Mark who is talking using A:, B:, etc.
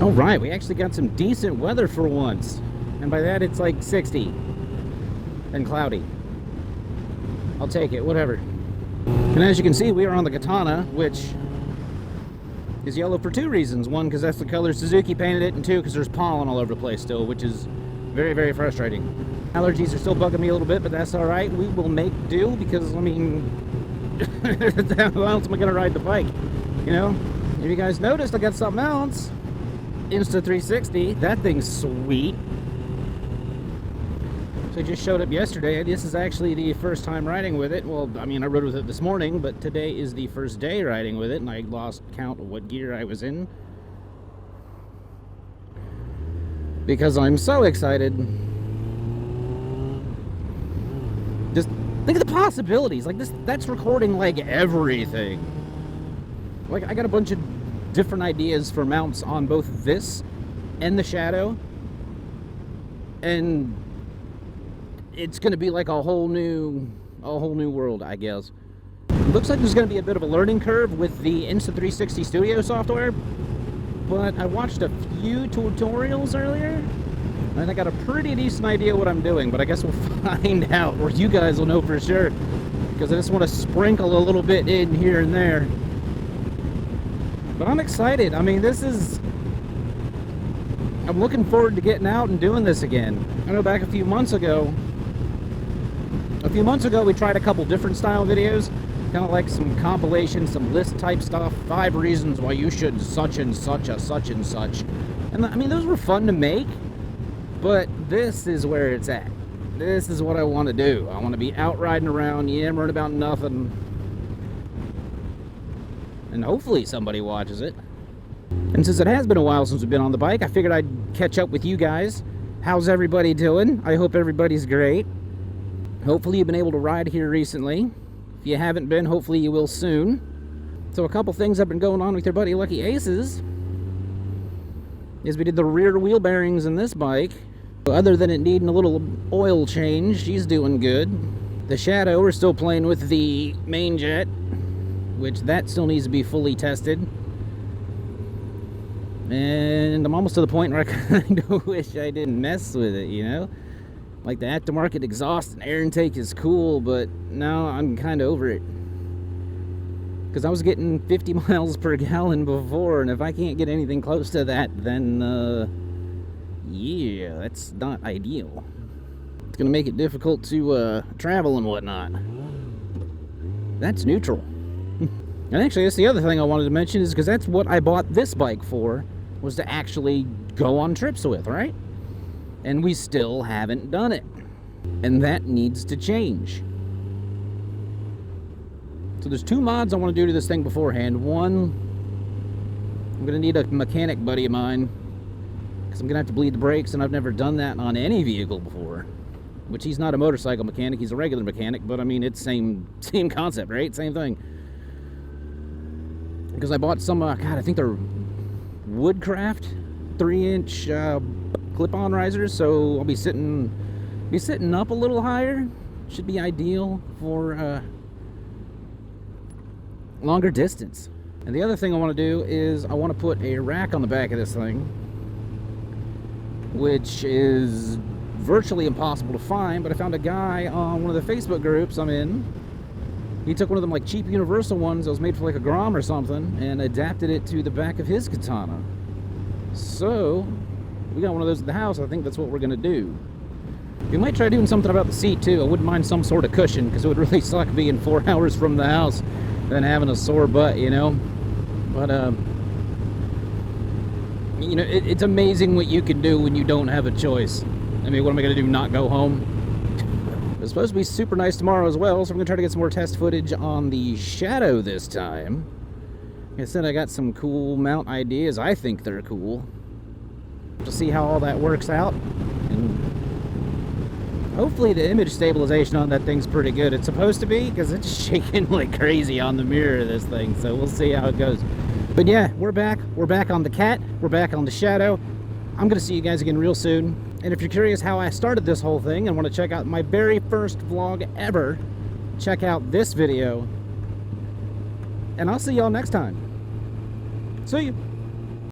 A: All right, we actually got some decent weather for once. And by that, it's like 60 and cloudy. I'll take it, whatever. And as you can see, we are on the Katana, which is yellow for two reasons. One, because that's the color Suzuki painted it, and two, because there's pollen all over the place still, which is very, very frustrating. Allergies are still bugging me a little bit, but that's all right. We will make do, because, I mean, how else am I going to ride the bike? You know? If you guys noticed, I got something else. Insta360, that thing's sweet. So it just showed up yesterday. This is actually the first time riding with it. Well, I mean, I rode with it this morning, but today is the first day riding with it, and I lost count of what gear I was in. Because I'm so excited. Just think of the possibilities. Like this, that's recording like everything. Like I got a bunch of different ideas for mounts on both this and the Shadow, and it's going to be like a whole new world, I guess. It looks like there's going to be a bit of a learning curve with the Insta360 Studio software, but I watched a few tutorials earlier and I got a pretty decent idea what I'm doing, but I guess we'll find out, or you guys will know for sure, because I just want to sprinkle a little bit in here and there. But I'm excited. I mean, I'm looking forward to getting out and doing this again. I know back a few months ago we tried a couple different style videos, kind of like some compilation, some list type stuff, 5 reasons why you should such and such a such and such. And I mean, those were fun to make, but this is where it's at. This is what I want to do. I want to be out riding around, yammering about nothing. And hopefully somebody watches it. And since it has been a while since we've been on the bike, I figured I'd catch up with you guys. How's everybody doing? I hope everybody's great. Hopefully you've been able to ride here recently. If you haven't been, hopefully you will soon. So a couple things have been going on with your buddy Lucky Aces is we did the rear wheel bearings in this bike. Other than it needing a little oil change, she's doing good. The Shadow, we're still playing with the main jet, which that still needs to be fully tested. And I'm almost to the point where I kind of wish I didn't mess with it, you know? Like the aftermarket exhaust and air intake is cool, but now I'm kind of over it. Because I was getting 50 miles per gallon before, and if I can't get anything close to that, then, yeah, that's not ideal. It's going to make it difficult to travel and whatnot. That's neutral. And actually, that's the other thing I wanted to mention, is because that's what I bought this bike for, was to actually go on trips with, right? And we still haven't done it. And that needs to change. So there's 2 mods I want to do to this thing beforehand. One, I'm going to need a mechanic buddy of mine, because I'm going to have to bleed the brakes, and I've never done that on any vehicle before. Which, he's not a motorcycle mechanic, he's a regular mechanic, but I mean, it's same concept, right? Same thing. Because I bought some, God, I think they're Woodcraft 3-inch clip-on risers, so I'll be sitting up a little higher. Should be ideal for longer distance. And the other thing I want to do is I want to put a rack on the back of this thing, which is virtually impossible to find, but I found a guy on one of the Facebook groups I'm in. He took one of them like cheap universal ones that was made for like a Grom or something and adapted it to the back of his Katana. So we got one of those at the house. I think that's what we're gonna do. We might try doing something about the seat too. I wouldn't mind some sort of cushion, because it would really suck being 4 hours from the house than having a sore butt, you know. But you know, it's amazing what you can do when you don't have a choice. I mean, what am I gonna do, not go home? It's supposed to be super nice tomorrow as well, so I'm gonna try to get some more test footage on the Shadow this time. Like I said, I got some cool mount ideas. I think they're cool. To see how all that works out. And hopefully the image stabilization on that thing's pretty good. It's supposed to be, because it's shaking like crazy on the mirror of this thing, so we'll see how it goes. But yeah, we're back. We're back on the Cat. We're back on the Shadow. I'm gonna see you guys again real soon. And if you're curious how I started this whole thing and want to check out my very first vlog ever, check out this video. And I'll see y'all next time. See you.